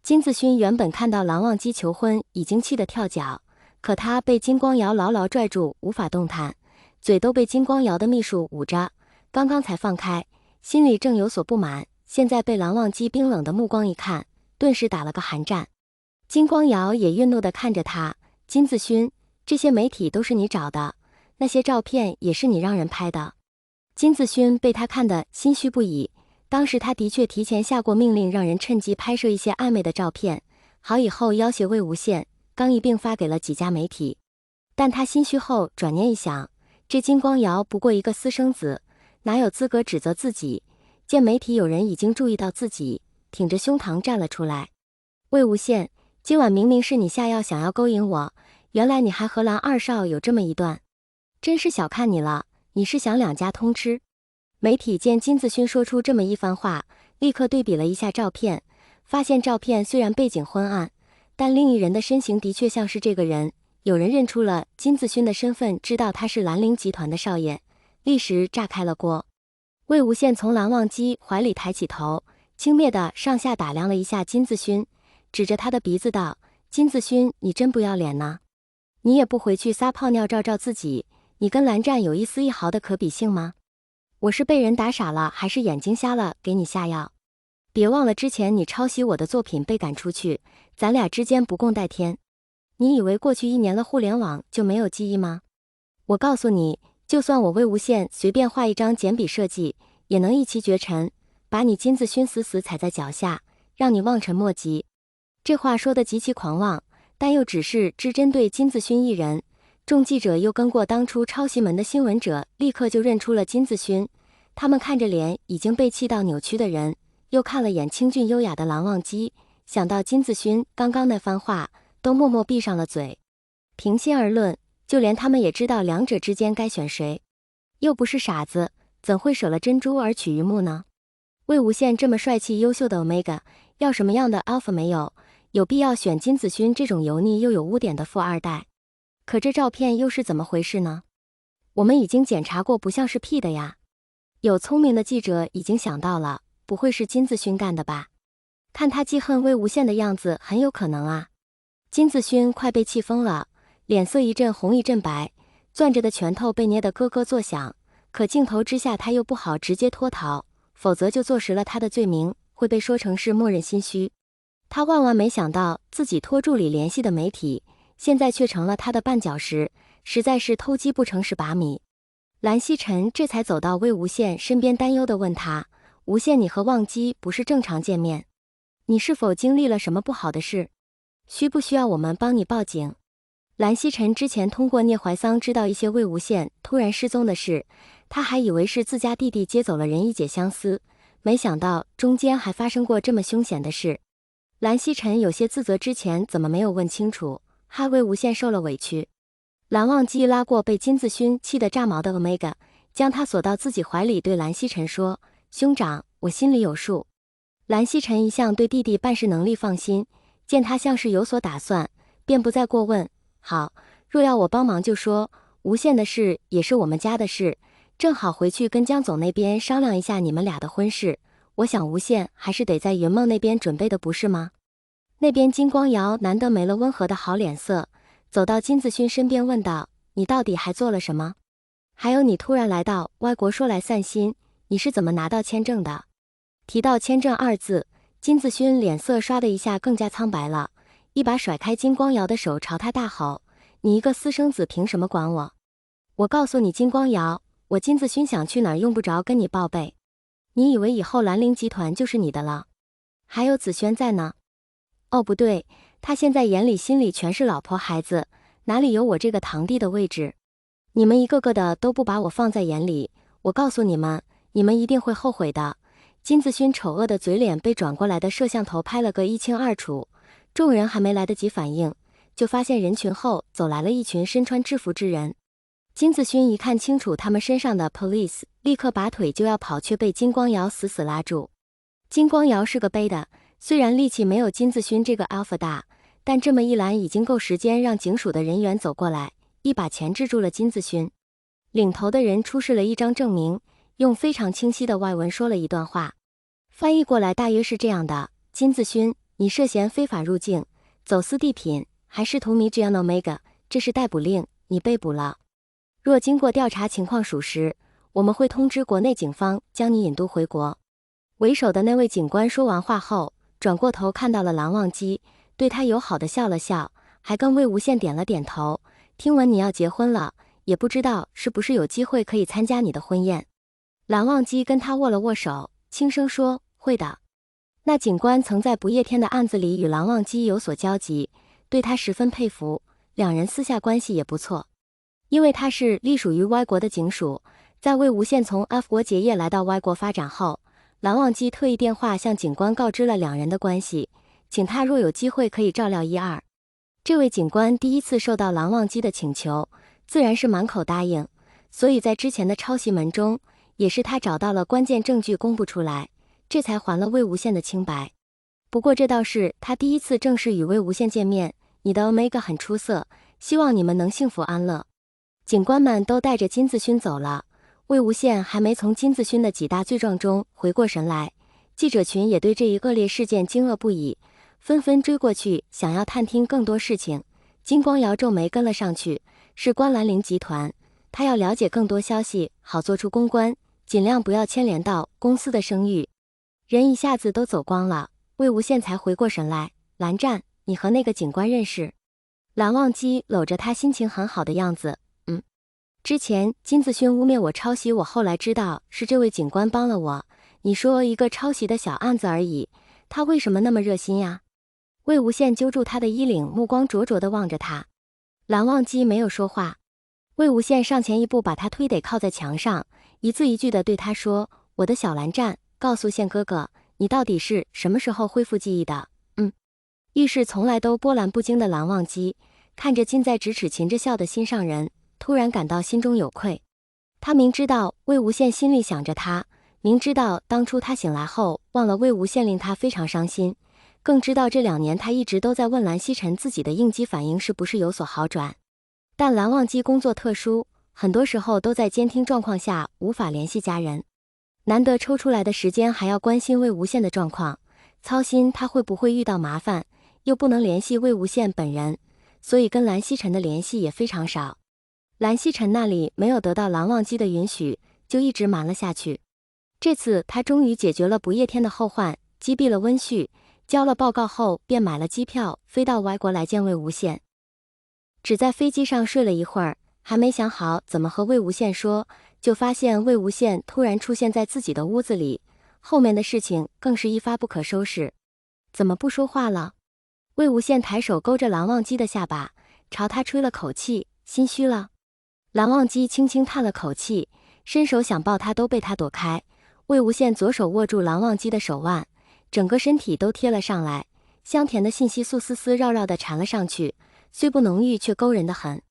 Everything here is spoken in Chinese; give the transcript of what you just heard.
金子勋原本看到蓝忘机求婚，已经气得跳脚，可他被金光瑶牢牢拽住，无法动弹，嘴都被金光瑶的秘术捂着，刚刚才放开，心里正有所不满，现在被蓝忘机冰冷的目光一看，顿时打了个寒战。金光瑶也愠怒地看着他，金子勋，这些媒体都是你找的，那些照片也是你让人拍的。金子勋被他看得心虚不已，当时他的确提前下过命令，让人趁机拍摄一些暧昧的照片，好以后要挟魏无羡，刚一并发给了几家媒体。但他心虚后转念一想，这金光瑶不过一个私生子，哪有资格指责自己？见媒体有人已经注意到自己，挺着胸膛站了出来。魏无羡，今晚明明是你下药想要勾引我，原来你还和蓝二少有这么一段，真是小看你了，你是想两家通吃？媒体见金子勋说出这么一番话，立刻对比了一下照片，发现照片虽然背景昏暗，但另一人的身形的确像是这个人。有人认出了金子勋的身份，知道他是兰陵集团的少爷，立时炸开了锅。魏无羡从蓝忘机怀里抬起头，轻蔑地上下打量了一下金子勋，指着他的鼻子道：金子勋，你真不要脸呢！你也不回去撒泡尿照照自己，你跟蓝湛有一丝一毫的可比性吗？我是被人打傻了，还是眼睛瞎了给你下药？别忘了之前你抄袭我的作品被赶出去，咱俩之间不共戴天。你以为过去1年了互联网就没有记忆吗？我告诉你，就算我魏无羡随便画一张简笔设计，也能一骑绝尘，把你金子勋死死踩在脚下，让你望尘莫及。这话说得极其狂妄，但又只是只针对金子勋一人。众记者又跟过当初抄袭门的新闻者，立刻就认出了金子勋。他们看着脸已经被气到扭曲的人，又看了眼清俊优雅的蓝忘机，想到金子勋刚刚那番话，都默默闭上了嘴。平心而论，就连他们也知道两者之间该选谁，又不是傻子，怎会舍了珍珠而取榆木呢？魏无羡这么帅气优秀的 Omega， 要什么样的 Alpha 没有？有必要选金子勋这种油腻又有污点的富二代？可这照片又是怎么回事呢？我们已经检查过，不像是 P 的呀。有聪明的记者已经想到了，不会是金子勋干的吧？看他记恨魏无羡的样子，很有可能啊。金子勋快被气疯了，脸色一阵红一阵白，攥着的拳头被捏得咯咯作响。可镜头之下他又不好直接脱逃，否则就坐实了他的罪名，会被说成是默认心虚。他万万没想到自己托助理联系的媒体，现在却成了他的绊脚石，实在是偷鸡不成蚀把米。蓝曦臣这才走到魏无羡身边，担忧地问他：无羡，你和忘机不是正常见面，你是否经历了什么不好的事？需不需要我们帮你报警？蓝曦臣之前通过聂怀桑知道一些魏无羡突然失踪的事，他还以为是自家弟弟接走了人以解相思，没想到中间还发生过这么凶险的事。蓝曦臣有些自责，之前怎么没有问清楚，害魏无羡受了委屈。蓝忘机拉过被金子勋气得炸毛的 Omega， 将他锁到自己怀里，对蓝曦臣说：兄长，我心里有数。蓝曦臣一向对弟弟办事能力放心，见他像是有所打算，便不再过问。好，若要我帮忙就说，无羡的事也是我们家的事，正好回去跟江总那边商量一下你们俩的婚事。我想无羡还是得在云梦那边准备的，不是吗？那边金光瑶难得没了温和的好脸色，走到金子勋身边问道：你到底还做了什么？还有你突然来到歪国说来散心，你是怎么拿到签证的？提到签证二字，金子勋脸色唰的一下更加苍白了，一把甩开金光瑶的手，朝他大吼：你一个私生子凭什么管我？我告诉你金光瑶，我金子勋想去哪儿用不着跟你报备。你以为以后兰陵集团就是你的了？还有子轩在呢。哦不对，他现在眼里心里全是老婆孩子，哪里有我这个堂弟的位置？你们一个个的都不把我放在眼里，我告诉你们，你们一定会后悔的。金子勋丑恶的嘴脸被转过来的摄像头拍了个一清二楚，众人还没来得及反应，就发现人群后走来了一群身穿制服之人。金子勋一看清楚他们身上的 police， 立刻拔腿就要跑，却被金光瑶死死拉住。金光瑶是个背的，虽然力气没有金子勋这个 alpha 大，但这么一拦已经够时间让警署的人员走过来，一把钳制住了金子勋。领头的人出示了一张证明，用非常清晰的外文说了一段话，翻译过来大约是这样的：金子勋，你涉嫌非法入境、走私地品，还试图迷 Gianno Omega， 这是逮捕令，你被捕了。若经过调查情况属实，我们会通知国内警方将你引渡回国。为首的那位警官说完话后，转过头看到了蓝忘机，对他友好的笑了笑，还跟魏无羡点了点头。听闻你要结婚了，也不知道是不是有机会可以参加你的婚宴。蓝忘机跟他握了握手，轻声说：“会的。”那警官曾在不夜天的案子里与蓝忘机有所交集，对他十分佩服，两人私下关系也不错。因为他是隶属于 Y 国的警署，在魏无羡从 F 国结业来到 Y 国发展后，蓝忘机特意电话向警官告知了两人的关系，请他若有机会可以照料一二。这位警官第一次受到蓝忘机的请求，自然是满口答应，所以在之前的抄袭门中，也是他找到了关键证据公布出来，这才还了魏无羡的清白。不过这倒是他第一次正式与魏无羡见面，你的 Omega 很出色，希望你们能幸福安乐。警官们都带着金子勋走了，魏无羡还没从金子勋的几大罪状中回过神来，记者群也对这一恶劣事件惊愕不已，纷纷追过去想要探听更多事情。金光瑶皱眉跟了上去，是关兰陵集团，他要了解更多消息，好做出公关，尽量不要牵连到公司的声誉。人一下子都走光了，魏无羡才回过神来，蓝湛，你和那个警官认识？蓝忘机搂着他心情很好的样子，之前金子勋污蔑我抄袭，我后来知道是这位警官帮了我。你说一个抄袭的小案子而已，他为什么那么热心呀？魏无羡揪住他的衣领，目光灼灼地望着他。蓝忘机没有说话。魏无羡上前一步，把他推得靠在墙上，一字一句地对他说：“我的小蓝湛，告诉羡哥哥，你到底是什么时候恢复记忆的？”遇事从来都波澜不惊的蓝忘机，看着近在咫尺噙着笑的心上人，突然感到心中有愧。他明知道魏无羡心里想着他，明知道当初他醒来后忘了魏无羡令他非常伤心，更知道这2年他一直都在问蓝曦臣自己的应激反应是不是有所好转。但蓝忘机工作特殊，很多时候都在监听状况下无法联系家人，难得抽出来的时间还要关心魏无羡的状况，操心他会不会遇到麻烦，又不能联系魏无羡本人，所以跟蓝曦臣的联系也非常少。蓝曦臣那里没有得到蓝忘机的允许，就一直瞒了下去。这次他终于解决了不夜天的后患，击毙了温煦，交了报告后便买了机票飞到 Y 国来见魏无羡。只在飞机上睡了一会儿，还没想好怎么和魏无羡说，就发现魏无羡突然出现在自己的屋子里，后面的事情更是一发不可收拾。怎么不说话了？魏无羡抬手勾着蓝忘机的下巴，朝他吹了口气，心虚了。蓝忘机轻轻叹了口气，伸手想抱他都被他躲开。魏无羡左手握住蓝忘机的手腕，整个身体都贴了上来，香甜的信息素丝丝绕绕地缠了上去，虽不浓郁却勾人得很。